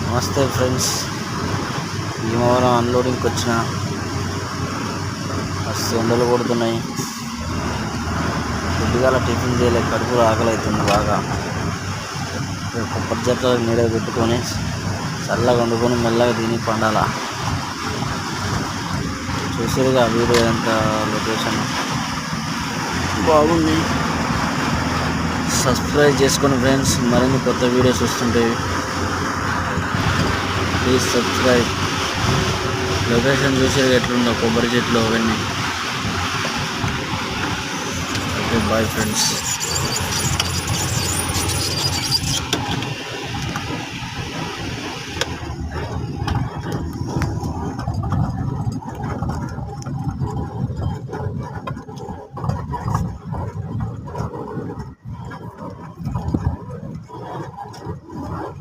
నమస్తే ఫ్రెండ్స్, భీమవరం అన్లోడింగ్కి వచ్చిన మస్తు ఎండలు కొడుతున్నాయి. కొద్దిగా టిఫిన్ చేయలేక కడుపులో ఆకలి అవుతుంది బాగా. కొబ్బరి చెట్ల నీడ పెట్టుకొని చల్లగా వండుకొని మెల్లగా తిని పండాల. చూసారుగా వీడియో ఎంత లొకేషన్ బాగుంది. సబ్స్క్రైబ్ చేసుకోండి ఫ్రెండ్స్, మరిన్ని కొత్త వీడియోస్ వస్తుంటాయి. Please subscribe. లొకేషన్ చూసారు ఎట్లుందో కొబ్బరి చెట్లు అవన్నీ. Okay, bye friends.